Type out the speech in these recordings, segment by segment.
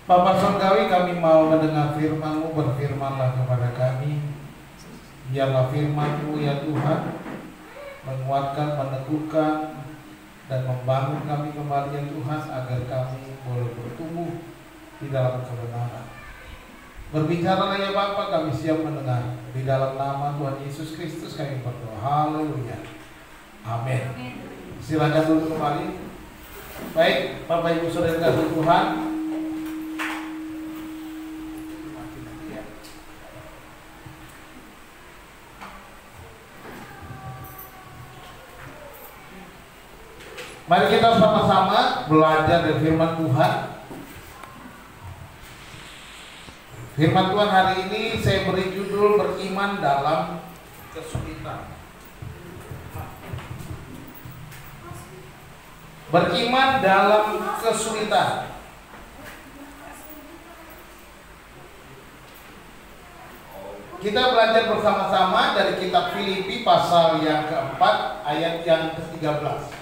Bapa Surgawi, kami mau mendengar firman-Mu, berfirmanlah kepada kami. Biarlah firman-Mu ya Tuhan menguatkan, meneguhkan, dan membangun kami kembali ya Tuhan, agar kami boleh bertumbuh di dalam kebenaran. Berbicaralah ya Bapa, kami siap mendengar. Di dalam nama Tuhan Yesus Kristus kami berdoa. Haleluya. Amin. Silakan dulu kembali. Baik, Bapak Ibu Saudara kasih Tuhan. Mari kita sama-sama belajar dari firman Tuhan. Firman Tuhan hari ini saya beri judul beriman dalam kesulitan. Beriman dalam kesulitan. Kita belajar bersama-sama dari kitab Filipi pasal yang keempat ayat yang ke-13.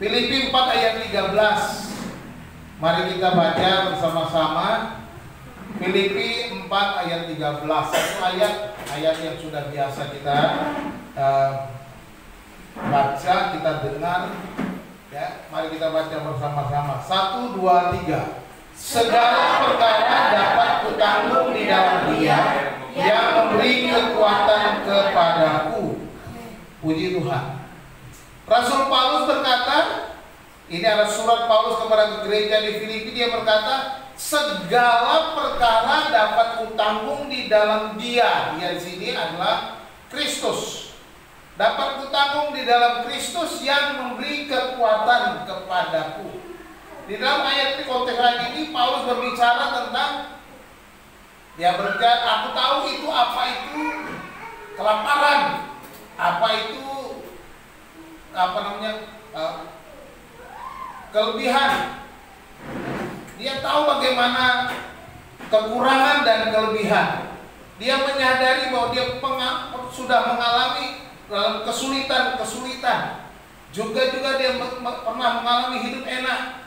Filipi 4 ayat 13. Mari kita baca bersama-sama. Filipi 4 ayat 13. Satu ayat yang sudah biasa kita baca, kita dengar ya. Mari kita baca bersama-sama. 1, 2, 3. Segala perkara dapat kutanggung di dalam Dia yang memberi kekuatan kepadaku. Puji Tuhan. Rasul Paulus berkata, ini adalah surat Paulus kepada gereja di Filipi. Dia berkata, segala perkara dapat kutanggung di dalam Dia. Dia di sini adalah Kristus. Dapat kutanggung di dalam Kristus yang memberi kekuatan kepadaku. Di dalam ayat ini, konteks ayat ini, Paulus berbicara tentang, dia berkata, aku tahu itu apa itu kelaparan, apa itu kelebihan. Dia tahu bagaimana kekurangan dan kelebihan. Dia menyadari bahwa dia sudah mengalami dalam kesulitan. Juga dia pernah mengalami hidup enak.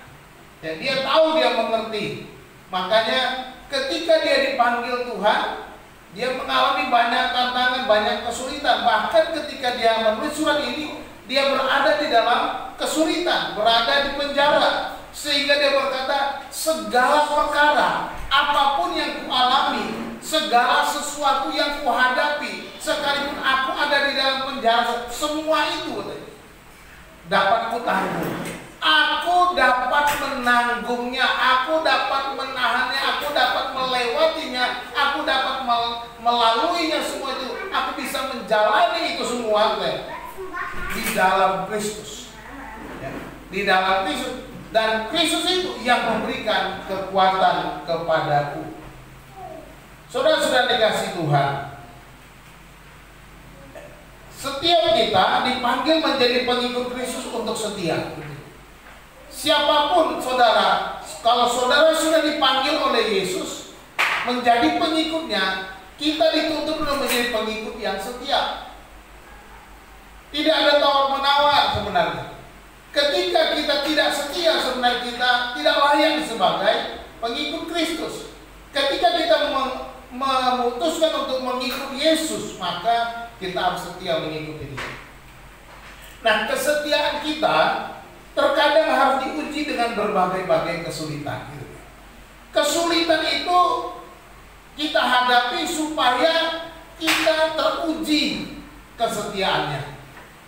Dan dia tahu, dia mengerti. Makanya ketika dia dipanggil Tuhan, dia mengalami banyak tantangan, banyak kesulitan. Bahkan ketika dia menulis surat ini, dia berada di dalam kesulitan, berada di penjara. Sehingga dia berkata, segala perkara, apapun yang kualami, segala sesuatu yang kuhadapi, sekalipun aku ada di dalam penjara, semua itu dapat kutanggung. Aku dapat menanggungnya, aku dapat menahannya, aku dapat melewatinya, aku dapat melaluinya semua itu. Aku bisa menjalani itu semua di dalam Kristus. Ya, di dalam Kristus. Dan Kristus itu yang memberikan kekuatan kepadaku. Saudara-saudara dikasih Tuhan, setiap kita dipanggil menjadi pengikut Kristus untuk setia. Siapapun saudara, kalau saudara sudah dipanggil oleh Yesus menjadi pengikutnya, kita dituntut untuk menjadi pengikut yang setia. Tidak ada tawar-menawar sebenarnya. Ketika kita tidak setia, sebenarnya kita tidak layak sebagai pengikut Kristus. Ketika kita memutuskan untuk mengikut Yesus, maka kita harus setia mengikuti Dia. Nah, kesetiaan kita terkadang harus diuji dengan berbagai-bagai kesulitan. Kesulitan itu kita hadapi supaya kita teruji kesetiaannya.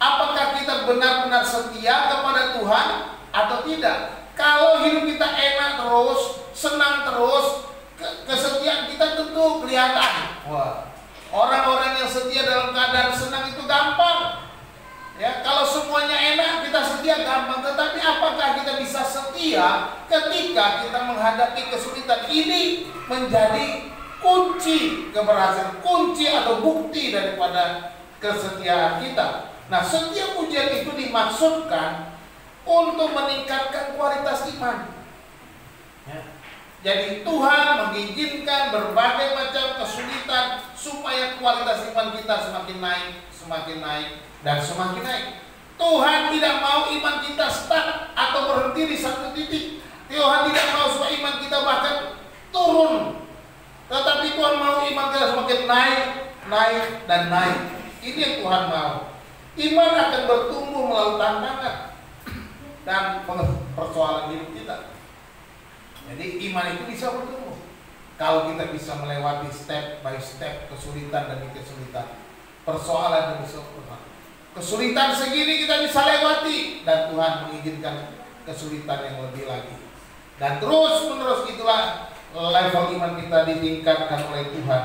Apakah kita benar-benar setia kepada Tuhan atau tidak? Kalau hidup kita enak terus, senang terus, kesetiaan kita tentu kelihatan. Wah, orang-orang yang setia dalam keadaan senang itu gampang. Ya, kalau semuanya enak, kita setia gampang. Tetapi apakah kita bisa setia ketika kita menghadapi kesulitan? Ini menjadi kunci keberhasilan, kunci atau bukti daripada kesetiaan kita. Nah, setiap ujian itu dimaksudkan untuk meningkatkan kualitas iman. Ya. Jadi Tuhan mengizinkan berbagai macam kesulitan supaya kualitas iman kita semakin naik, dan semakin naik. Tuhan tidak mau iman kita naik, naik, dan naik. Ini yang Tuhan mau. Iman akan bertumbuh melalui tantangan dan persoalan hidup kita. Jadi iman itu bisa bertumbuh kalau kita bisa melewati step by step kesulitan demi kesulitan, persoalan demi persoalan. Kesulitan segini kita bisa lewati dan Tuhan mengizinkan kesulitan yang lebih lagi. Dan terus menerus itulah level iman kita ditingkatkan oleh Tuhan.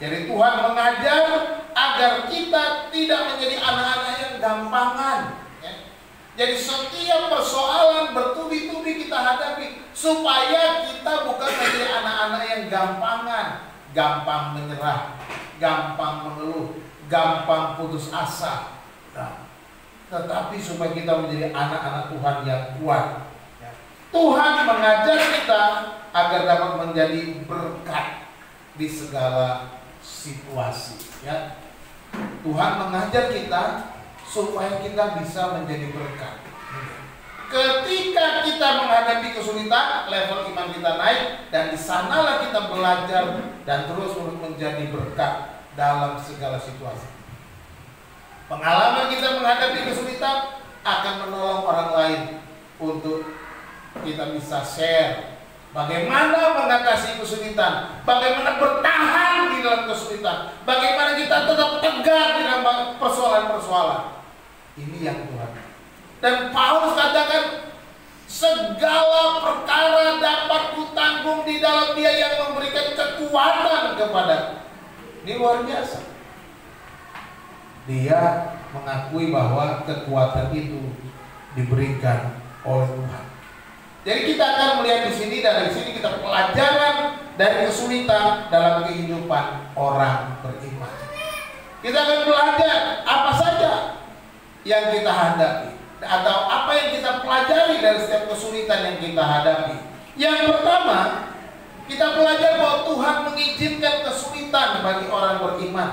Jadi Tuhan mengajar agar kita tidak menjadi anak-anak yang gampangan. Jadi setiap persoalan bertubi-tubi kita hadapi supaya kita bukan menjadi anak-anak yang gampangan, gampang menyerah, gampang mengeluh, gampang putus asa. Nah, tetapi supaya kita menjadi anak-anak Tuhan yang kuat. Tuhan mengajar kita agar dapat menjadi berkat di segala situasi. Ya, Tuhan mengajar kita supaya kita bisa menjadi berkat. Ketika kita menghadapi kesulitan, level iman kita naik dan di sanalah kita belajar dan terus menjadi berkat dalam segala situasi. Pengalaman kita menghadapi kesulitan akan menolong orang lain untuk kita bisa share bagaimana mengatasi kesulitan, bagaimana bertahan di dalam kesulitan, bagaimana kita tetap tegar di dalam persoalan-persoalan. Ini yang Tuhan. Dan Paulus katakan segala perkara dapat kutanggung di dalam Dia yang memberikan kekuatan kepada. Ini luar biasa. Dia mengakui bahwa kekuatan itu diberikan oleh Tuhan. Jadi kita akan melihat di sini, dari sini kita pelajaran dari kesulitan dalam kehidupan orang beriman. Kita akan belajar apa saja yang kita hadapi atau apa yang kita pelajari dari setiap kesulitan yang kita hadapi. Yang pertama, kita belajar bahwa Tuhan mengizinkan kesulitan bagi orang beriman.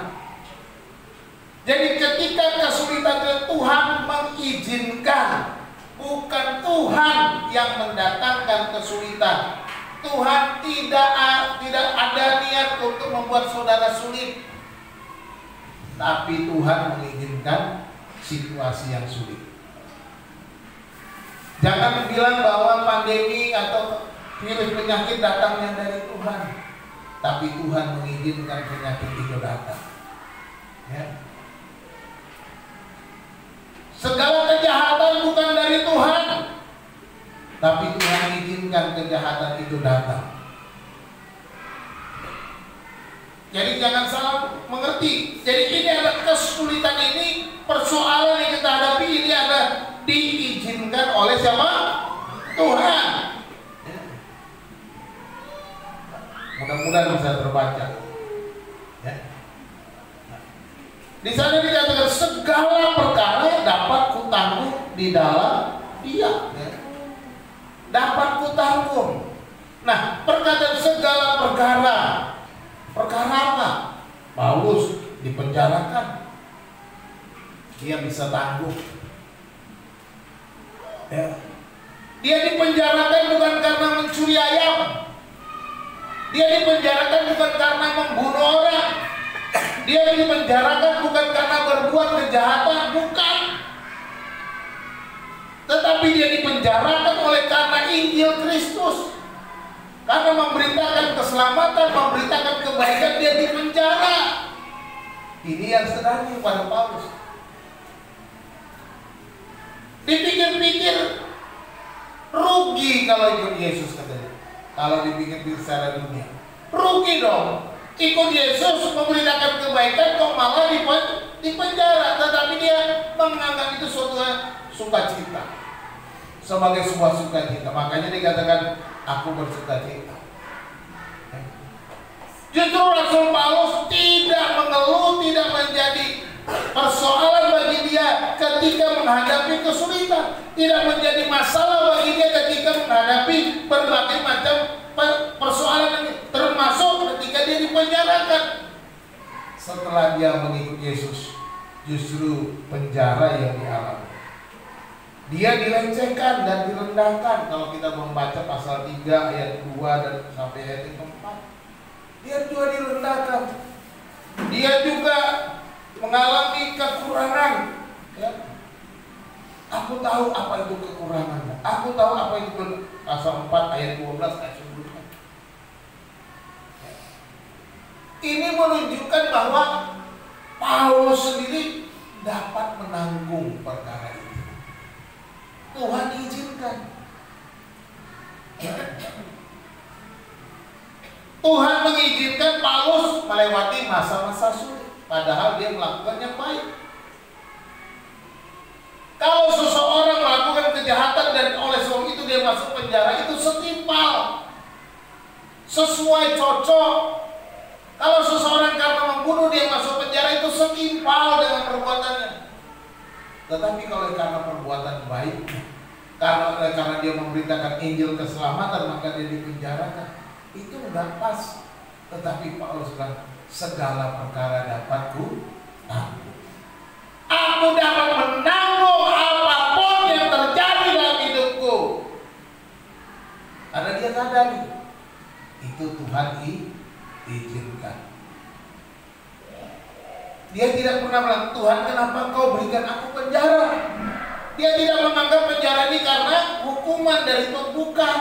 Jadi ketika kesulitan Tuhan mengizinkan, bukan Tuhan yang mendatangkan kesulitan. Tuhan tidak ada niat untuk membuat saudara sulit, tapi Tuhan mengizinkan situasi yang sulit. Jangan bilang bahwa pandemi atau virus penyakit datangnya dari Tuhan, tapi Tuhan mengizinkan penyakit itu datang. Ya. Segala kejahatan bukan dari Tuhan, tapi Tuhan mengizinkan kejahatan itu datang. Jadi jangan salah mengerti. Jadi ini ada kesulitan ini, persoalan yang kita hadapi ini ada diizinkan oleh siapa? Tuhan. Mudah-mudahan bisa terbaca. Ya. Di sana dikatakan segala perkara dapat kutanggung di dalam Dia. Ya. Dapat kutanggung. Nah, perkataan segala perkara. Perkara apa? Paulus dipenjarakan. Dia bisa tanggung. Ya. Dia dipenjarakan bukan karena mencuri ayam. Dia dipenjarakan bukan karena membunuh orang. Dia dipenjarakan bukan karena berbuat kejahatan, bukan. Tetapi dia dipenjarakan oleh karena Injil Kristus. Karena memberitakan keselamatan, memberitakan kebaikan, dia dipenjara. Ini yang sedang pada Paulus. Dipikir-pikir rugi kalau ikut Yesus, katanya. Kalau dipikir-pikir secara dunia, rugi dong. Ikut Yesus memberitakan kebaikan kok malah dipenjara. Tetapi dia menganggap itu suatu sukacita, sebagai sebuah sukacita. Makanya dikatakan aku bersukacita. Justru Rasul Paulus tidak mengeluh, tidak menjadi persoalan bagi dia ketika menghadapi kesulitan, tidak menjadi masalah bagi dia ketika menghadapi berbagai macam persoalan ini, termasuk ketika dia dipenjarakan. Setelah dia mengikut Yesus, justru penjara yang dialami. Dia dilecehkan dan direndahkan. Kalau kita membaca pasal 3 ayat 2 dan sampai ayat 4, dia juga direndahkan. Dia juga mengalami kekurangan. Ya. Aku tahu apa itu kekurangan. Aku tahu apa itu pasal 4 ayat 12 ayat 10. Ini menunjukkan bahwa Paulus sendiri dapat menanggung perkara ini. Tuhan izinkan. Tuhan mengizinkan Paulus melewati masa-masa sulit, padahal dia melakukan yang baik. Kalau seseorang melakukan kejahatan dan oleh sebab itu dia masuk penjara, itu setimpal, sesuai, cocok. Kalau seseorang karena membunuh dia masuk penjara, itu setimpal dengan perbuatannya. Tetapi kalau karena perbuatan baik, karena dia memberitakan Injil keselamatan, maka dia dipenjarakan. Itu enggak pas. Tetapi Paulus bilang, segala perkara dapat ku tanggung. Aku dapat menanggung apapun yang terjadi dalam hidupku. Karena dia sadari itu Tuhan izinkan. Dia tidak pernah bilang, Tuhan kenapa kau berikan aku penjara? Dia tidak menganggap penjara ini karena hukuman dari Tuhan, bukan.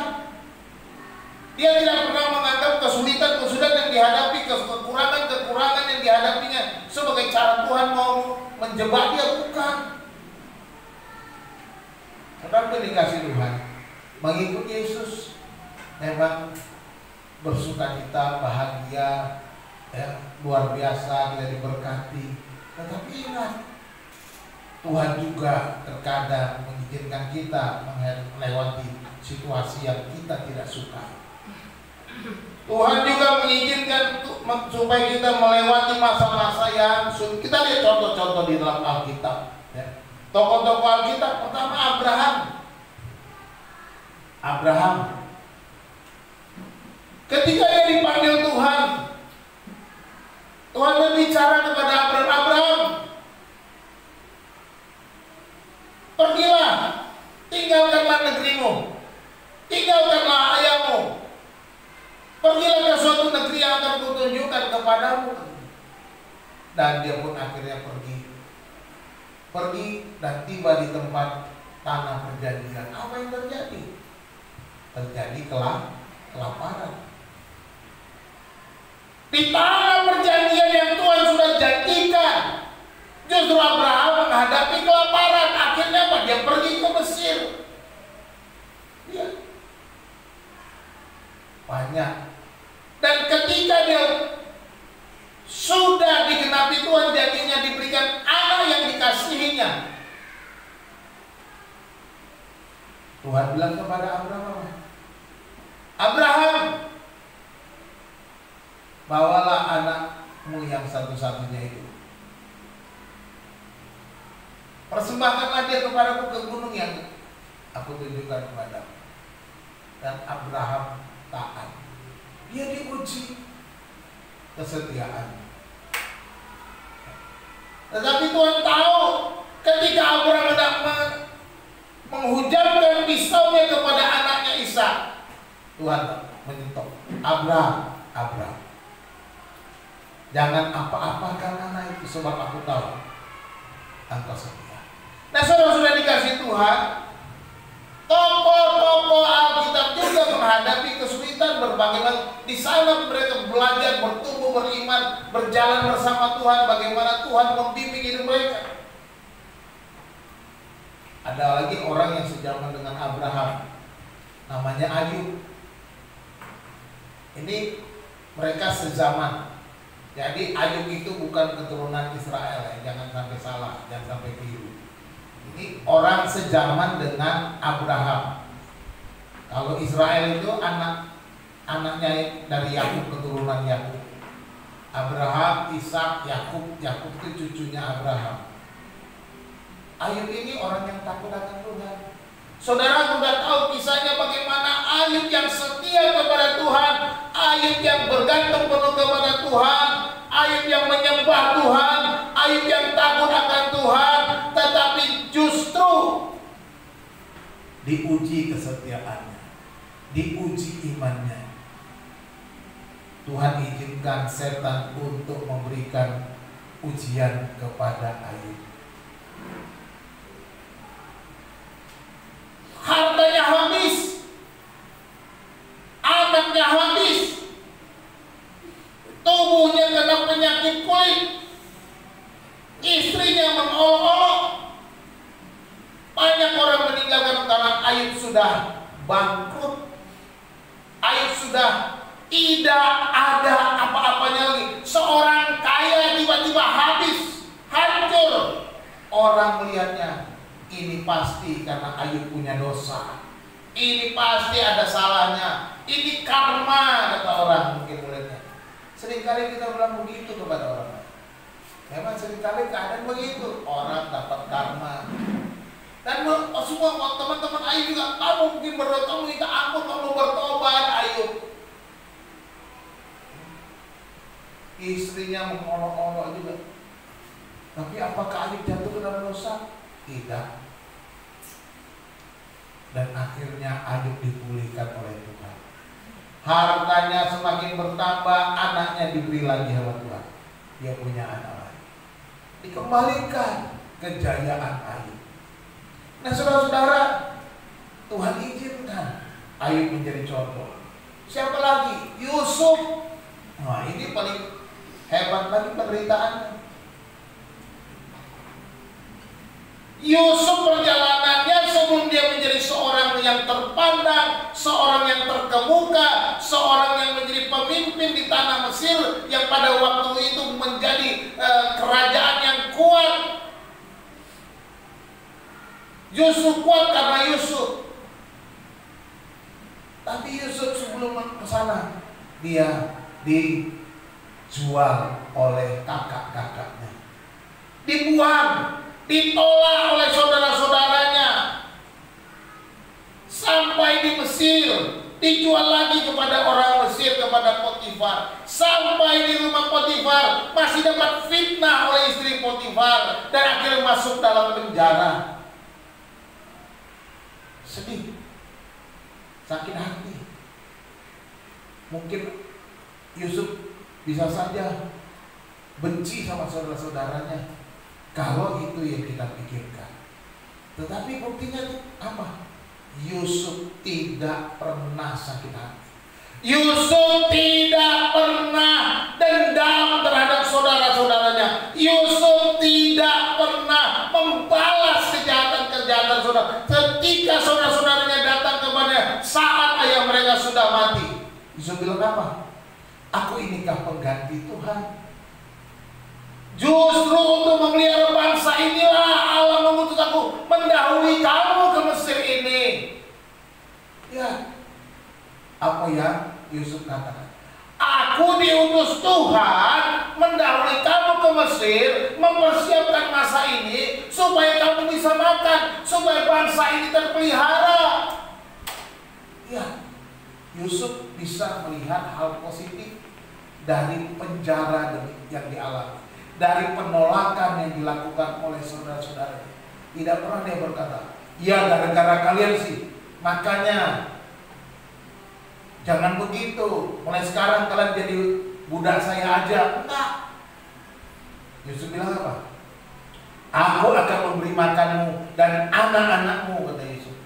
Dia tidak pernah menganggap kesulitan-kesulitan yang dihadapi, kekurangan-kekurangan yang dihadapinya sebagai cara Tuhan mau menjebak dia, bukan. Saudara dikasih Tuhan, mengikut Yesus memang bersukacita, bahagia, ya, luar biasa, kita diberkati. Tetapi ingat, Tuhan juga terkadang mengizinkan kita melewati situasi yang kita tidak suka. Tuhan juga mengizinkan supaya kita melewati masa-masa yang sulit. Kita lihat contoh-contoh di dalam Alkitab. Ya. Tokoh-tokoh Alkitab, pertama Abraham. Ketika dia dipanggil Tuhan berbicara kepada Abraham, pergilah, tinggalkanlah negerimu, tinggalkanlah ayahmu, pergilah ke suatu negeri yang akan kutunjukkan kepadamu. Dan dia pun akhirnya pergi dan tiba di tempat tanah perjanjian. Apa yang terjadi? Terjadi kelaparan. Di tanah perjanjian yang Tuhan sudah janjikan, justru Abraham menghadapi kelaparan. Akhirnya apa? Dia pergi ke Mesir. Ya. Banyak. Dan ketika dia sudah digenapi Tuhan janjinya, diberikan anak yang dikasihinya, Tuhan bilang kepada Abraham, bawalah anakmu yang satu-satunya itu, persembahkanlah dia kepadaku ke gunung yang aku tunjukkan kepadamu. Dan Abraham taat. Dia diuji kesetiaan. Tetapi Tuhan tahu ketika Abraham menghujamkan pisaunya kepada anaknya Ishak, Tuhan menyentuh Abraham, jangan apa-apakan anak itu, sebab aku tahu engkau setia. Nah, saudara sudah dikasih Tuhan, tokoh-tokoh Alkitab juga menghadapi kesulitan berbagai macam. Di sana mereka belajar bertumbuh beriman, berjalan bersama Tuhan, bagaimana Tuhan membimbing hidup mereka. Ada lagi orang yang sejaman dengan Abraham, namanya Ayub. Ini mereka sezaman. Jadi Ayub itu bukan keturunan Israel, ya. Jangan sampai salah, jangan sampai keliru. Ini orang sejaman dengan Abraham. Kalau Israel itu anaknya dari Yakub, keturunan Yakub. Abraham, Ishak, Yakub itu cucunya Abraham. Ayub ini orang yang takut akan Tuhan. Saudara sudah tahu kisahnya bagaimana Ayub yang setia kepada Tuhan, Ayub yang bergantung penuh kepada Tuhan, Ayub yang menyembah Tuhan, Ayub yang takut akan Tuhan, tetapi justru diuji kesetiaannya, diuji imannya. Tuhan izinkan setan untuk memberikan ujian kepada Ayub. Hartanya habis, anaknya habis, tubuhnya kena penyakit kulit, istrinya mengolok-olok. Banyak orang meninggalkan karena Ayub sudah bangkrut. Ayub sudah tidak ada apa-apanya lagi. Seorang kaya tiba-tiba habis, hancur. Orang melihatnya, ini pasti karena Ayub punya dosa. Ini pasti ada salahnya. Ini karma, kata orang mungkin melihatnya. Seringkali kita bilang begitu kepada orang lain. Memang seringkali keadaan begitu. Orang dapat karma. Dan semua teman-teman Ayub juga, kamu mungkin berdoa, kamu minta ampun, kamu bertobat Ayub. Istrinya mengolok-olok juga. Tapi apakah Ayub jatuh ke dalam dosa? Tidak. Dan akhirnya Ayub dipulihkan oleh Tuhan. Hartanya semakin bertambah, anaknya diberi lagi oleh Tuhan. Dia punya anak lagi. Dikembalikan kejayaan Ayub. Nah saudara-saudara, Tuhan izinkan Ayub menjadi contoh. Siapa lagi? Yusuf. Nah ini paling hebat lagi penderitaannya. Yusuf perjalanannya sebelum dia menjadi seorang yang terpandang, seorang yang terkemuka, seorang yang menjadi pemimpin di tanah Mesir yang pada waktu itu menjadi kerajaan yang kuat. Yusuf kuat karena Yusuf. Tapi Yusuf sebelum ke sana dia dijual oleh kakak-kakaknya. Dibuang, ditolak oleh saudara-saudaranya. Sampai di Mesir, dijual lagi kepada orang Mesir, kepada Potifar. Sampai di rumah Potifar, masih dapat fitnah oleh istri Potifar. Dan akhirnya masuk dalam penjara. Sedih, sakit hati. Mungkin Yusuf bisa saja benci sama saudara-saudaranya kalau itu yang kita pikirkan. Tetapi buktinya apa? Yusuf tidak pernah sakit hati. Yusuf tidak pernah dendam terhadap saudara-saudaranya. Yusuf tidak pernah membalas kejahatan-kejahatan saudara. Ketika saudara-saudaranya datang kepada saat ayah mereka sudah mati, Yusuf bilang apa? Aku inikah pengganti Tuhan? Justru untuk memelihara bangsa inilah Allah mengutus aku mendahului kamu ke Mesir ini. Ya, apa yang Yusuf katakan? Aku diutus Tuhan mendahului kamu ke Mesir, mempersiapkan masa ini supaya kamu bisa makan, supaya bangsa ini terpelihara. Ya, Yusuf bisa melihat hal positif dari penjara yang dialami, dari penolakan yang dilakukan oleh saudara-saudara. Tidak pernah dia berkata, ya gara-gara kalian sih, makanya jangan begitu, mulai sekarang kalian jadi budak saya aja. Enggak. Yusuf bilang apa? Aku akan memberi makanmu dan anak-anakmu, kata Yusuf.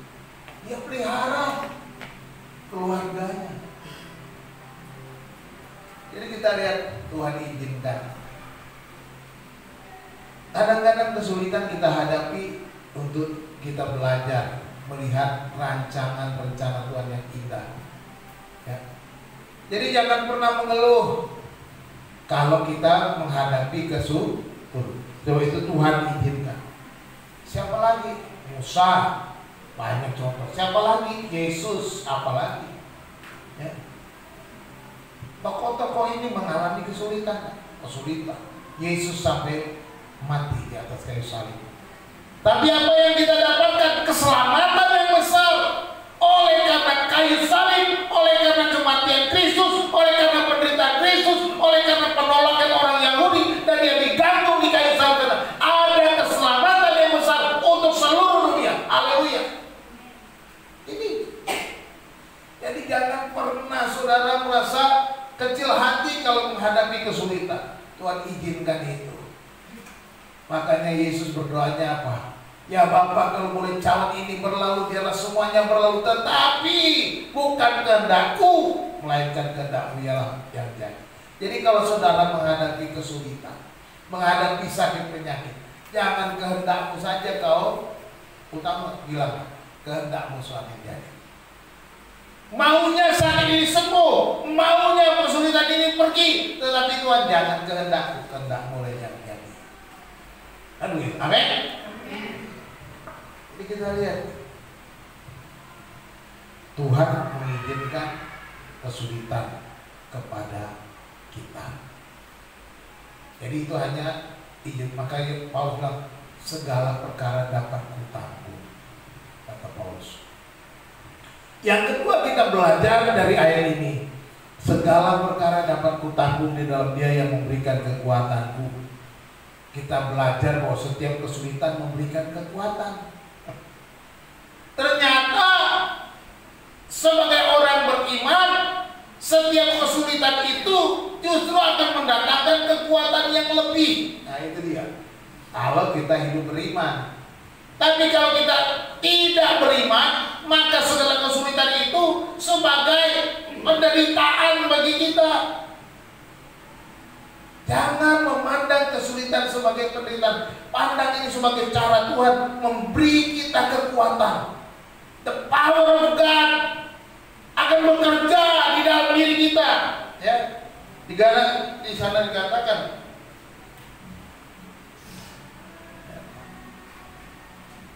Dia pelihara keluarganya. Jadi kita lihat Tuhan izinkan. Kadang-kadang kesulitan kita hadapi untuk kita belajar melihat rancangan rencana Tuhan yang indah. Ya. Jadi jangan pernah mengeluh kalau kita menghadapi kesulitan. Coba itu Tuhan izinkan. Siapa lagi? Musa, banyak contoh. Siapa lagi? Yesus, apalagi? Ya. Tokoh-tokoh ini mengalami kesulitan. Yesus sampai mati di atas kayu salib. Tapi apa yang kita dapatkan? Keselamatan yang besar. Oleh karena kayu salib, oleh karena kematian Kristus, oleh karena penderitaan Kristus, oleh karena penolakan orang Yahudi, dan dia digantung di kayu salib. Ada keselamatan yang besar untuk seluruh dunia. Haleluya. Ini. Jadi jangan pernah saudara merasa kecil hati kalau menghadapi kesulitan. Tuhan izinkan itu. Makanya Yesus berdoanya apa? Ya Bapa, kalau boleh cawan ini berlalu, biarlah semuanya berlalu, tetapi bukan kehendakku, melainkan kehendak-Mu ialah yang jadi. Jadi kalau saudara menghadapi kesulitan, menghadapi sakit penyakit, jangan kehendak-Mu saja kau utama, bilang kehendak-Mu suami jadi. Maunya sakit ini sembuh, maunya kesulitan ini pergi, tetapi Tuhan jangan kehendak-Mu, kehendak-Mu yang jadi. Kan begitu? Amin. Jadi kita lihat, Tuhan mengizinkan kesulitan kepada kita. Jadi itu hanya izin. Makanya Paulus bilang segala perkara dapat kutanggung, kata Paulus. Yang kedua, kita belajar dari ayat ini, segala perkara dapat kutanggung di dalam Dia yang memberikan kekuatanku. Kita belajar bahwa setiap kesulitan memberikan kekuatan. Ternyata sebagai orang beriman, setiap kesulitan itu justru akan mendatangkan kekuatan yang lebih. Nah itu dia, kalau kita hidup beriman. Tapi kalau kita tidak beriman, maka segala kesulitan itu sebagai penderitaan bagi kita. Jangan memandang kesulitan sebagai penderitaan. Pandang ini sebagai cara Tuhan memberi kita kekuatan. The power of God akan bekerja di dalam diri kita. Ya, di sana dikatakan,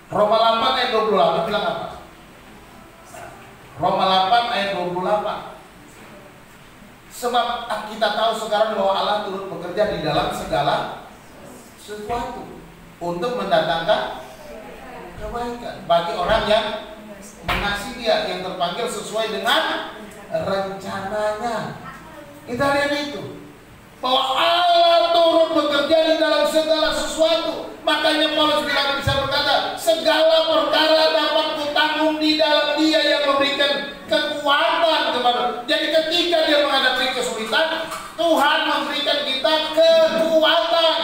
Roma 8 ayat 28 bilang apa? Roma 8 ayat 28. Sebab kita tahu sekarang bahwa Allah turut bekerja di dalam segala sesuatu untuk mendatangkan kebaikan bagi orang yang mengasihi Dia, yang terpanggil sesuai dengan rencananya. Kita lihat itu, bahwa Allah turut bekerja di dalam segala sesuatu. Makanya Paulus bilang, bisa berkata, segala perkara dapat kutanggung di dalam Dia yang memberikan kekuatan kepada. Jadi ketika dia menghadapi kesulitan, Tuhan memberikan kita kekuatan.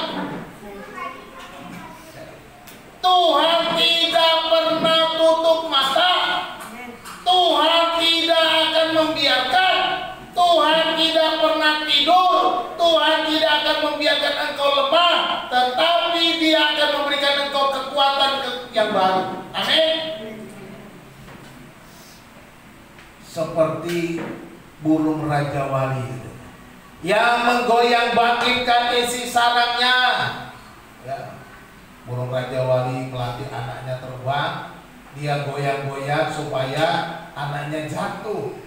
Tuhan tidak pernah tutup mata. Tuhan tidak akan membiarkan. Tuhan tidak pernah tidur. Tuhan tidak akan membiarkan engkau lemah, tetapi Dia akan memberikan engkau kekuatan yang baru. Amin. Seperti burung Raja Wali itu, yang menggoyang bangkitkan isi sarangnya. Ya. Burung Raja Wali melatih anaknya terbang, dia goyang-goyang supaya anaknya jatuh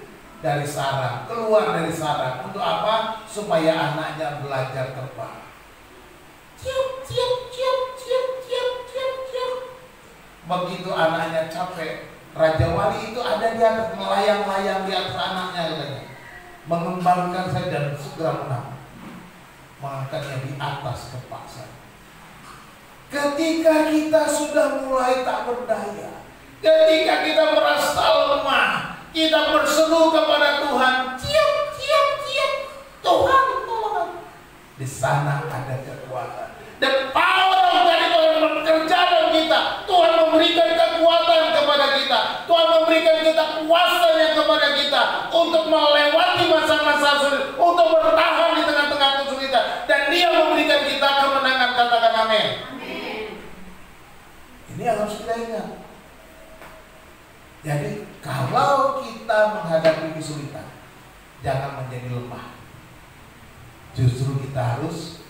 dari sarang, keluar dari sarang. Untuk apa? Supaya anaknya belajar terbang. Ciup, ciup, ciup, ciup, ciup, ciup, ciup. Begitu anaknya capek, Raja Wali itu ada di atas, melayang-layang di atas anaknya katanya, mengembangkan saya dan segera menang, mengangkatnya di atas kepala. Ketika kita sudah mulai tak berdaya, ketika kita merasa lemah, kita berseru kepada Tuhan, ciup, ciup, ciup, Tuhan tolong. Di sana ada kekuatan. The power of God itu bekerja dalam kita. Tuhan memberikan kekuatan kepada kita. Tuhan memberikan kita kuasanya kepada kita untuk melewati masa-masa sulit, untuk bertahan di tengah-tengah kesulitan. Dan Dia memberikan kita kemenangan. Katakan amin. Ini yang harus kita ingat. Jadi kalau kita menghadapi kesulitan, jangan menjadi lemah. Justru kita harus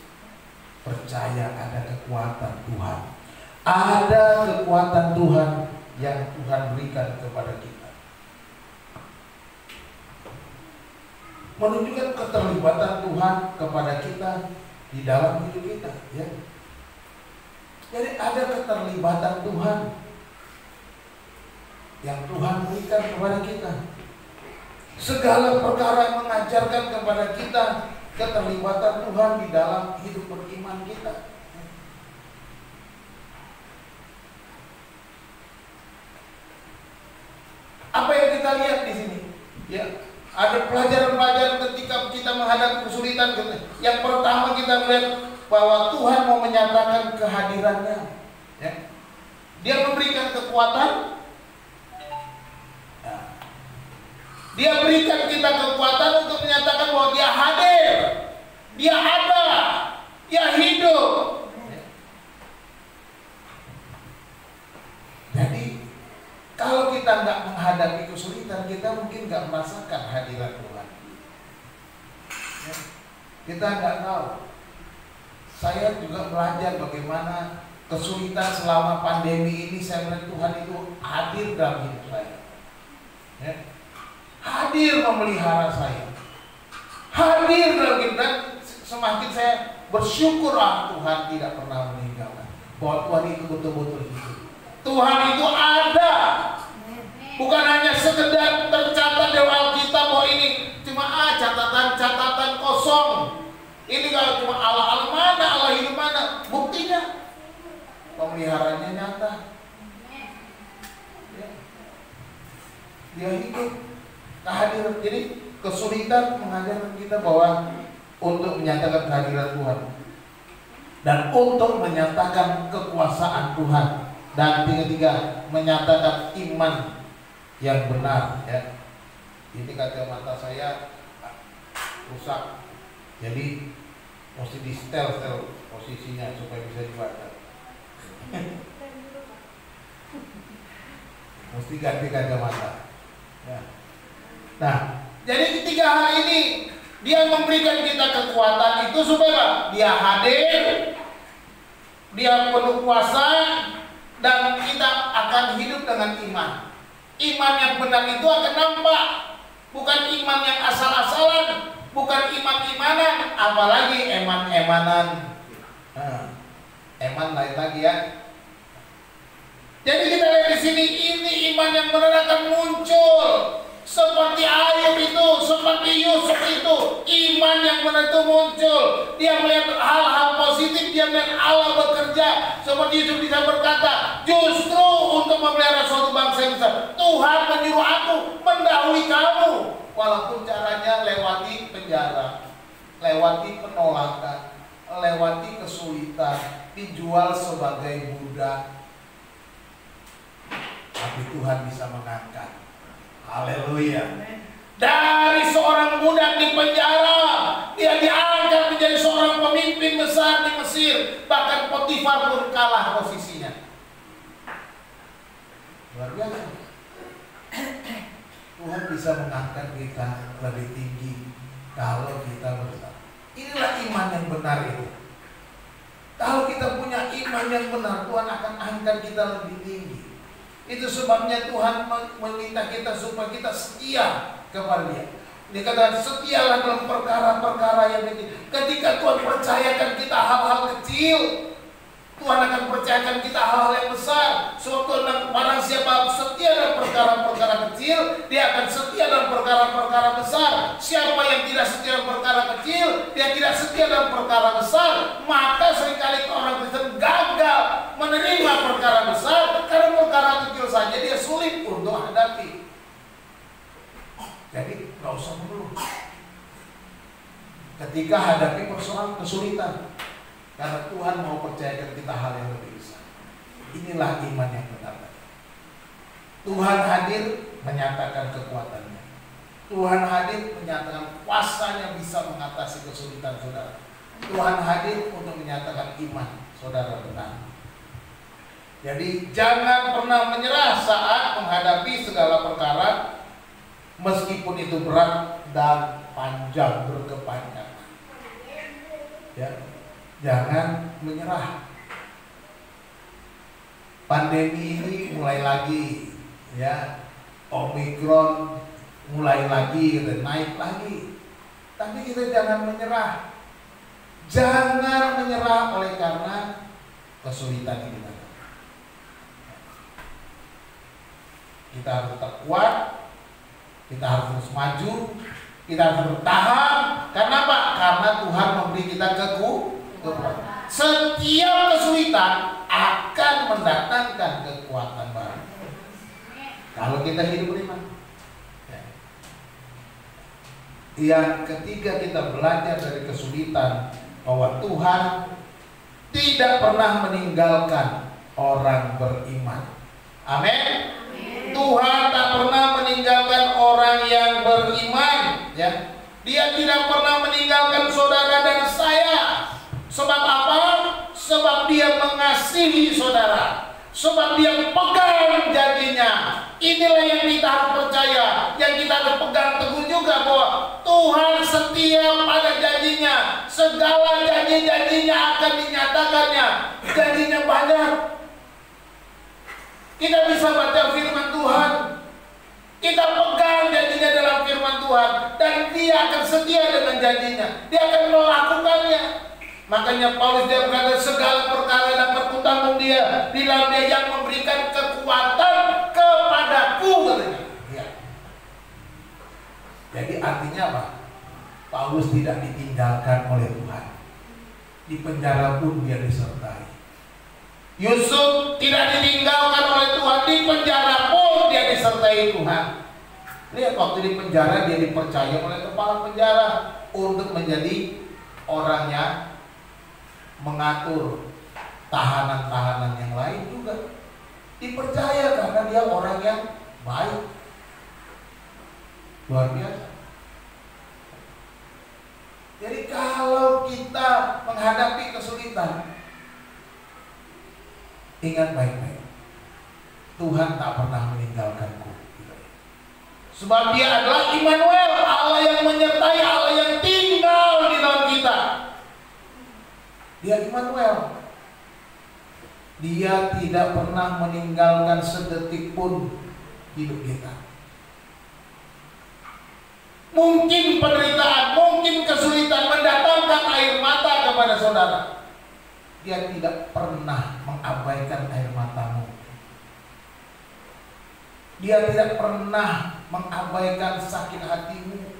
percaya ada kekuatan Tuhan. Ada kekuatan Tuhan yang Tuhan berikan kepada kita, menunjukkan keterlibatan Tuhan kepada kita di dalam hidup kita, ya. Jadi ada keterlibatan Tuhan yang Tuhan berikan kepada kita. Segala perkara yang mengajarkan kepada kita keterlibatan Tuhan di dalam hidup beriman kita. Apa yang kita lihat di sini? Ya, Ada pelajaran-pelajaran ketika kita menghadapi kesulitan. Yang pertama kita melihat bahwa Tuhan mau menyatakan kehadirannya. Ya. Dia memberikan kekuatan. Ya. Dia berikan kita kekuatan untuk menyatakan bahwa Dia hadir, Dia ada, Dia hidup. Ya. Jadi kalau kita nggak menghadapi kesulitan, kita mungkin nggak merasakan hadirat Tuhan. Ya. Kita nggak tahu. Saya juga belajar bagaimana kesulitan selama pandemi ini. Saya melihat Tuhan itu hadir dalam hidup saya. Ya. Hadir memelihara saya. Hadir dalam hidup, dan semakin saya bersyukur Tuhan tidak pernah meninggalkan. Bahwa Tuhan itu betul-betul hidup. Tuhan itu ada. Bukan hanya sekedar tercatat dalam Alkitab bahwa ini cuma catatan-catatan kosong. Ini kalau cuma Allah mana, Allah hidup mana? Buktinya pemeliharannya nyata. Ya. Dia hidup, kehadiran. Jadi kesulitan mengajarkan kita bahwa untuk menyatakan kehadiran Tuhan dan untuk menyatakan kekuasaan Tuhan. Dan ketiga, menyatakan iman yang benar. Ya. Ini kacamata saya rusak, jadi mesti di setel posisinya supaya bisa dibaca. Mesti ganti kacamata. Ya. Nah, jadi ketiga hal ini Dia memberikan kita kekuatan itu supaya Dia hadir, Dia penuh kuasa, dan kita akan hidup dengan iman. Iman yang benar itu akan nampak, bukan iman yang asal-asalan, bukan iman-imanan, apalagi eman-emanan. Eman lain lagi ya. Jadi kita lihat di sini, ini iman yang benar akan muncul. Seperti Ayub itu, seperti Yusuf itu, iman yang benar itu muncul. Dia melihat hal-hal positif, dia melihat Allah bekerja. Seperti Yusuf bisa berkata, justru untuk memelihara suatu bangsa yang besar, Tuhan menyuruh aku mendahului kamu. Walaupun caranya lewati penjara, lewati penolakan, lewati kesulitan, dijual sebagai budak, tapi Tuhan bisa mengangkat. Haleluya. Dari seorang budak di penjara, dia diangkat menjadi seorang pemimpin besar di Mesir. Bahkan Potifar pun kalah posisinya. Luar biasa. Tuhan bisa mengangkat kita lebih tinggi kalau kita bersama. Inilah iman yang benar itu. Kalau kita punya iman yang benar, Tuhan akan angkat kita lebih tinggi. Itu sebabnya Tuhan meminta kita supaya kita setia kepada Dia. Dia katakan setialah dalam perkara-perkara yang kecil. Ketika Tuhan percayakan kita hal-hal kecil, Tuhan akan percayakan kita hal-hal yang besar. Sebab Tuhan, barang siapa setia dalam perkara-perkara kecil, dia akan setia dalam perkara-perkara besar. Siapa yang tidak setia dalam perkara kecil, dia tidak setia dalam perkara besar. Maka seringkali orang Kristen gagal menerima perkara besar karena perkara kecil saja dia sulit untuk hadapi. Jadi nggak usah mengeluh ketika hadapi persoalan kesulitan, karena Tuhan mau percayakan kita hal yang lebih besar. Inilah iman yang benar. Tuhan hadir menyatakan kekuatannya. Tuhan hadir menyatakan kuasanya bisa mengatasi kesulitan saudara. Tuhan hadir untuk menyatakan iman saudara benar. Jadi jangan pernah menyerah saat menghadapi segala perkara, meskipun itu berat dan panjang berkepanjangan. Ya, jangan menyerah. Pandemi ini mulai lagi, ya, Omikron mulai lagi, naik lagi. Tapi kita jangan menyerah. Jangan menyerah oleh karena kesulitan ini. Kita harus tetap kuat, kita harus terus maju, kita harus bertahan. Karena apa? Karena Tuhan memberi kita kekuatan. Setiap kesulitan akan mendatangkan kekuatan baru. Kalau kita hidup beriman. Ya. yang ketika kita belajar dari kesulitan, bahwa Tuhan tidak pernah meninggalkan orang beriman. Amin. Tuhan tak pernah meninggalkan orang yang beriman, ya. Dia tidak pernah meninggalkan saudara dan saya. Sebab apa? Sebab dia mengasihi saudara. Sebab dia pegang janjinya. Inilah yang kita harus percaya, yang kita harus pegang teguh juga, bahwa Tuhan setia pada janjinya. Segala janji-janjinya akan dinyatakannya. Janjinya banyak. Kita bisa baca firman Tuhan, kita pegang janjinya dalam firman Tuhan, dan dia akan setia dengan janjinya. Dia akan melakukannya. Makanya Paulus dia berkata, segala perkara dapat kutanggung dia di dalam dia yang memberikan kekuatan kepadaku, katanya. Ya. Jadi artinya apa? Paulus tidak ditinggalkan oleh Tuhan. Di penjara pun dia disertai. Yusuf tidak ditinggalkan oleh Tuhan, di penjara pun dia disertai Tuhan. Lihat, waktu di penjara dia dipercaya oleh kepala penjara untuk menjadi orangnya mengatur tahanan-tahanan yang lain juga. Dipercaya karena dia orang yang baik. Luar biasa. Jadi kalau kita menghadapi kesulitan, ingat baik-baik, Tuhan tak pernah meninggalkanku. Sebab dia adalah Immanuel, Allah yang menyertai, Allah yang tinggal di dalam kita. Dia Immanuel. Dia tidak pernah meninggalkan sedetik pun hidup kita. Mungkin penderitaan, mungkin kesulitan mendatangkan air mata kepada saudara. Dia tidak pernah mengabaikan air matamu. Dia tidak pernah mengabaikan sakit hatimu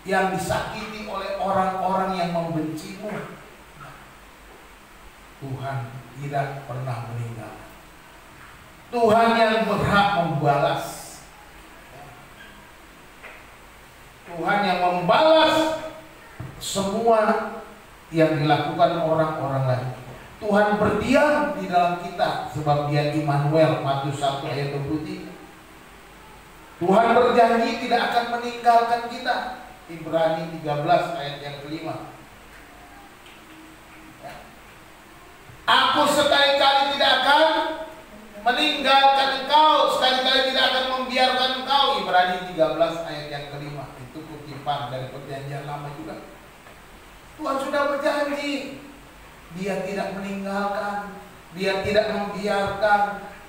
yang disakiti oleh orang-orang yang membencimu. Tuhan tidak pernah meninggal. Tuhan yang berhak membalas. Tuhan yang membalas semua yang dilakukan orang-orang lain. Tuhan berdiam di dalam kita sebab dia Immanuel, Matius 1 ayat 23. Tuhan berjanji tidak akan meninggalkan kita, Ibrani 13 ayat yang kelima. Aku sekali-kali tidak akan meninggalkan engkau, sekali-kali tidak akan membiarkan engkau, Ibrani 13 ayat yang kelima. Itu kutipan dari perjanjian lama juga. Tuhan sudah berjanji, dia tidak meninggalkan, dia tidak membiarkan,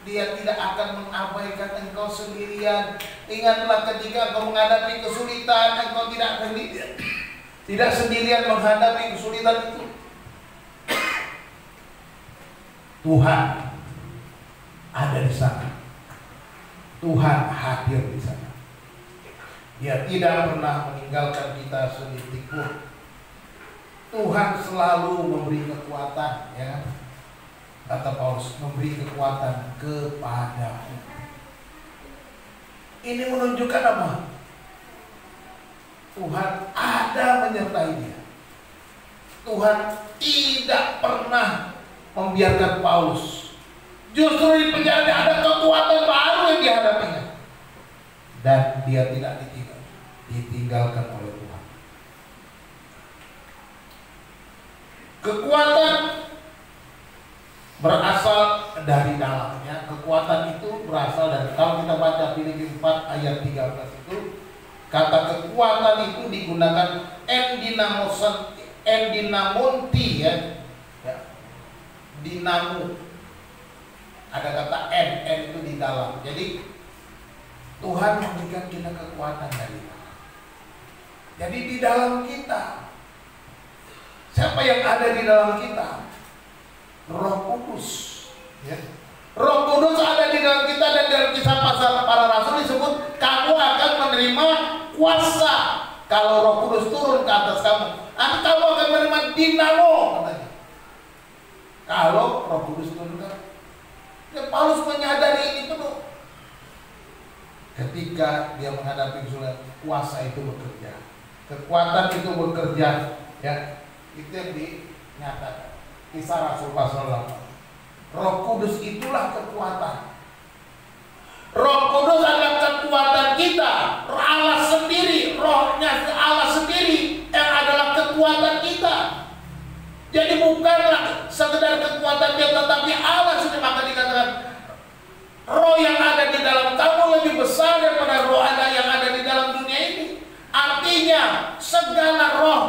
dia tidak akan mengabaikan engkau sendirian. Ingatlah ketika engkau menghadapi kesulitan, engkau tidak sendirian menghadapi kesulitan itu. Tuhan ada di sana. Tuhan hadir di sana. Dia tidak pernah meninggalkan kita sedetik pun. Tuhan selalu memberi kekuatan, ya. Kata Paulus, memberi kekuatan kepadamu. Ini menunjukkan apa? Tuhan ada menyertai dia. Tuhan tidak pernah membiarkan Paulus. Justru di penjara ada kekuatan baru yang dihadapinya. Dan dia tidak ditinggalkan oleh Tuhan. Kekuatan berasal dari dalamnya. Kekuatan itu berasal dari, kalau kita baca Filipi 4 ayat 13 itu, kata kekuatan itu digunakan endinamonti, ya. Dinamo. Ada kata N itu di dalam. Jadi Tuhan memberikan kita kekuatan dari dalam. Jadi di dalam kita, siapa yang ada di dalam kita? Roh Kudus, ya. Roh Kudus ada di dalam kita, dan dalam kisah pasal para rasul disebut kamu akan menerima kuasa kalau Roh Kudus turun ke atas kamu. Kamu akan menerima dinamo, katanya. Kalau Roh Kudus turun ke atas. Ya, Paulus menyadari ini penuh. Ketika dia menghadapi kesulitan, kuasa itu bekerja. Kekuatan itu bekerja, ya. Itu yang dinyatakan. Kisah Rasul pasal 8. Roh Kudus itulah kekuatan. Roh Kudus adalah kekuatan kita. Allah sendiri, rohnya Allah sendiri yang adalah kekuatan kita. Jadi bukanlah sekedar kekuatan dia, tetapi Allah sudah, maka dikatakan roh yang ada di dalam kamu lebih besar daripada roh yang ada di dalam dunia ini. Artinya segala roh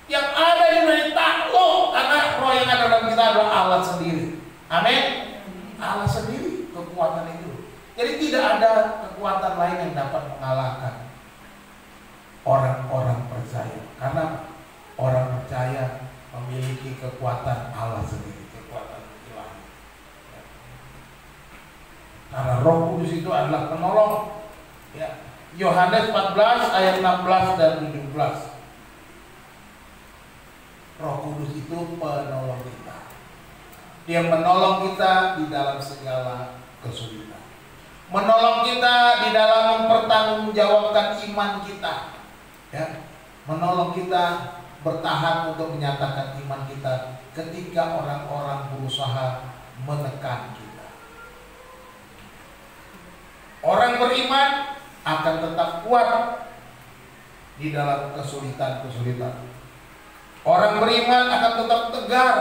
yang ada di dunia takluk, karena roh yang ada dalam kita adalah Allah sendiri. Amin. Allah sendiri kekuatan itu. Jadi tidak ada kekuatan lain yang dapat mengalahkan orang-orang percaya. Karena orang percaya memiliki kekuatan Allah sendiri, kekuatan ilahi. Karena Roh Kudus itu adalah penolong. Ya. Yohanes 14 ayat 16 dan 17. Roh Kudus itu penolong kita. Dia menolong kita di dalam segala kesulitan. Menolong kita di dalam mempertanggungjawabkan iman kita. Ya. Menolong kita bertahan untuk menyatakan iman kita ketika orang-orang berusaha menekan kita. Orang beriman akan tetap kuat di dalam kesulitan-kesulitan. Orang beriman akan tetap tegar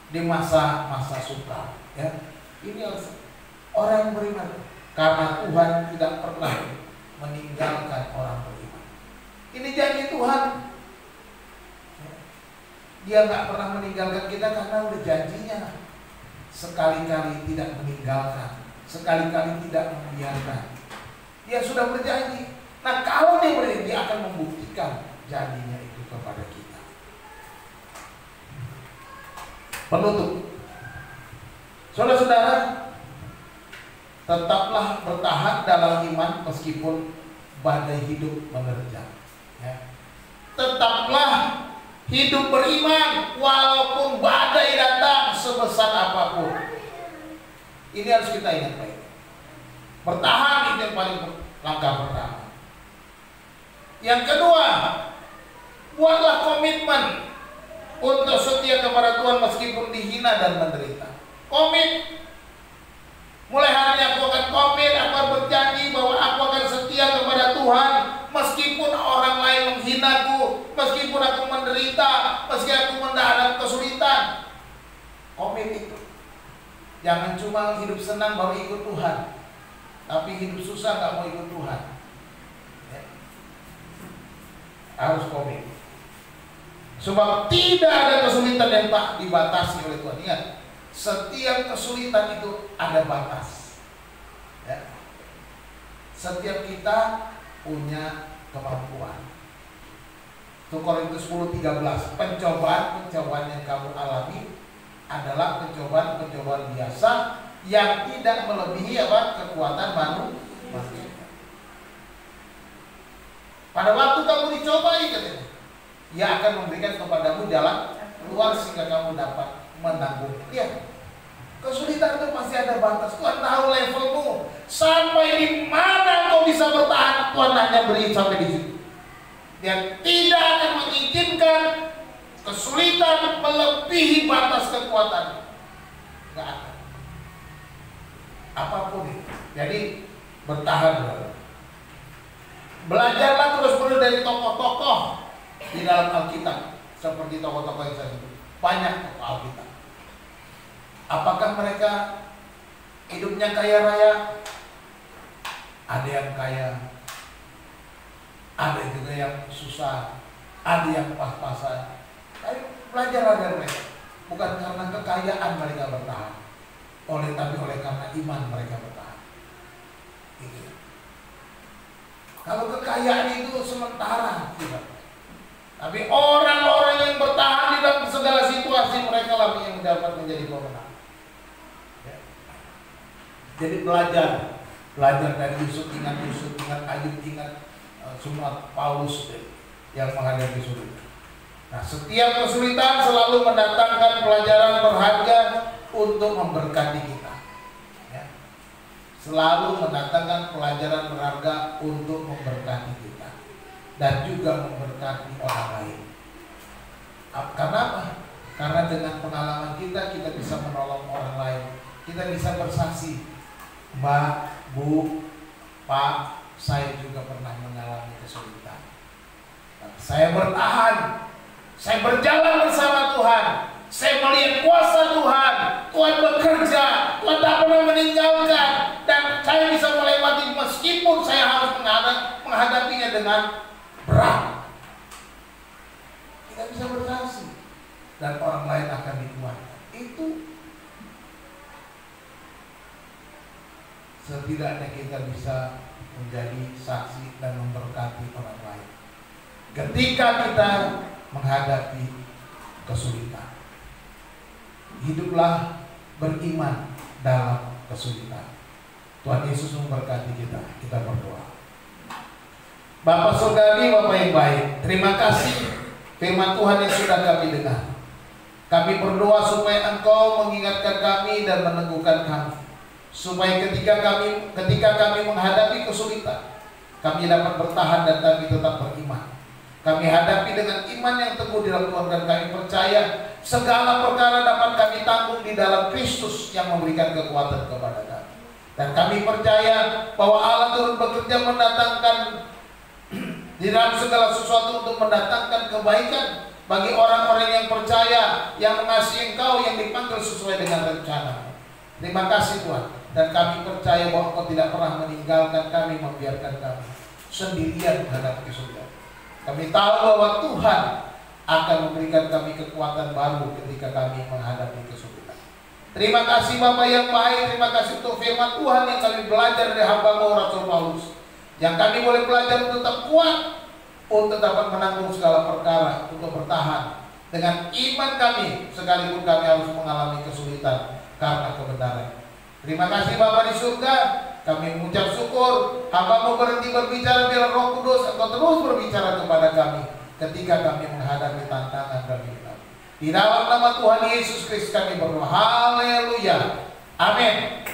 di masa-masa sukar. Ya. Ini harus orang beriman, karena Tuhan tidak pernah meninggalkan orang beriman. Ini janji Tuhan. Dia nggak pernah meninggalkan kita karena udah janjinya. Sekali-kali tidak meninggalkan, sekali-kali tidak membiarkan. Dia sudah berjanji. Nah, kalau dia berjanji, dia akan membuktikan janjinya itu kepada kita. Penutup, saudara-saudara, tetaplah bertahan dalam iman meskipun badai hidup menerjang. Ya. Tetaplah hidup beriman walaupun badai datang sebesar apapun. Ini harus kita ingat baik. Bertahan itu yang paling langkah pertama. Yang kedua, buatlah komitmen untuk setia kepada Tuhan meskipun dihina dan menderita. Komit. Mulai hari ini aku akan komit, aku akan berjanji bahwa aku akan setia kepada Tuhan meskipun orang lain menghinaku, meskipun aku menderita, meski aku menghadapi kesulitan. Komit itu. Jangan cuma hidup senang baru ikut Tuhan, tapi hidup susah nggak mau ikut Tuhan. Ya. Harus komit. Sebab tidak ada kesulitan yang tak dibatasi oleh Tuhan. Ingat, setiap kesulitan itu ada batas. Ya. Setiap kita punya kemampuan. 1 Korintus 10:13, pencobaan yang kamu alami adalah pencobaan biasa yang tidak melebihi kekuatan manusia. Pada waktu kamu dicobai, katanya, Ia akan memberikan kepadamu jalan keluar sehingga kamu dapat menanggung. Lihat, kesulitan itu pasti ada batas. Tuhan tahu levelmu sampai di mana kau bisa bertahan. Tuhan hanya beri sampai di situ. Dia tidak akan mengizinkan kesulitan melebihi batas kekuatan. Nggak akan. Apapun itu. Jadi bertahan. Belajarlah terus-menerus dari tokoh-tokoh di dalam Alkitab, seperti tokoh-tokoh yang saya sebut. Banyak tokoh Alkitab. Apakah mereka hidupnya kaya raya? Ada yang kaya, ada juga yang susah, ada yang pas-pasan. Ayo belajarlah dari mereka. Bukan karena kekayaan mereka bertahan, tapi oleh karena iman mereka bertahan. Gitu. Kalau kekayaan itu sementara, tidak. Tapi orang-orang yang bertahan di dalam segala situasi, mereka lah yang dapat menjadi pemenang. Ya. Jadi belajar dari Yusuf, ingat Ayub, ingat semua Paulus yang menghadapi kesulitan. Nah, setiap kesulitan selalu mendatangkan pelajaran berharga untuk memberkati kita. Ya. Selalu mendatangkan pelajaran berharga untuk memberkati kita. dan juga memberkati orang lain. Karena apa? Karena dengan pengalaman kita bisa menolong orang lain. Kita bisa bersaksi, Mbak, Bu, Pak, saya juga pernah mengalami kesulitan. Tapi saya bertahan, saya berjalan bersama Tuhan, saya melihat kuasa Tuhan, Tuhan bekerja, Tuhan tak pernah meninggalkan, dan saya bisa melewati meskipun saya harus menghadapinya dengan berat. Kita bisa bersaksi dan orang lain akan dikuatkan. Itu setidaknya kita bisa menjadi saksi dan memberkati orang lain ketika kita menghadapi kesulitan. Hiduplah beriman dalam kesulitan. Tuhan Yesus memberkati kita. Kita berdoa. Bapak Surgawi, Bapak yang baik, terima kasih firman Tuhan yang sudah kami dengar. Kami berdoa supaya Engkau mengingatkan kami dan meneguhkan kami, supaya ketika kami menghadapi kesulitan, kami dapat bertahan dan kami tetap beriman. Kami hadapi dengan iman yang teguh di dalam Tuhan, dan kami percaya segala perkara dapat kami tanggung di dalam Kristus yang memberikan kekuatan kepada kami. Dan kami percaya bahwa Allah turut bekerja mendatangkan di dalam segala sesuatu untuk mendatangkan kebaikan bagi orang-orang yang percaya, yang mengasihi Engkau, yang dipanggil sesuai dengan rencana. Terima kasih Tuhan, dan kami percaya bahwa Engkau tidak pernah meninggalkan kami, membiarkan kami sendirian menghadapi kesulitan. Kami tahu bahwa Tuhan akan memberikan kami kekuatan baru ketika kami menghadapi kesulitan. Terima kasih Bapak yang baik, terima kasih untuk firman Tuhan yang kami belajar dari hamba-Mu Rasul Paulus, yang kami boleh belajar untuk tetap kuat, untuk dapat menanggung segala perkara, untuk bertahan dengan iman kami, sekalipun kami harus mengalami kesulitan karena kebenaran. Terima kasih Bapa di surga, kami mengucap syukur, hamba-Mu berhenti berbicara, biar Roh Kudus Engkau terus berbicara kepada kami ketika kami menghadapi tantangan dan hidup. Di dalam nama Tuhan Yesus Kristus kami berdoa. Haleluya. Amin.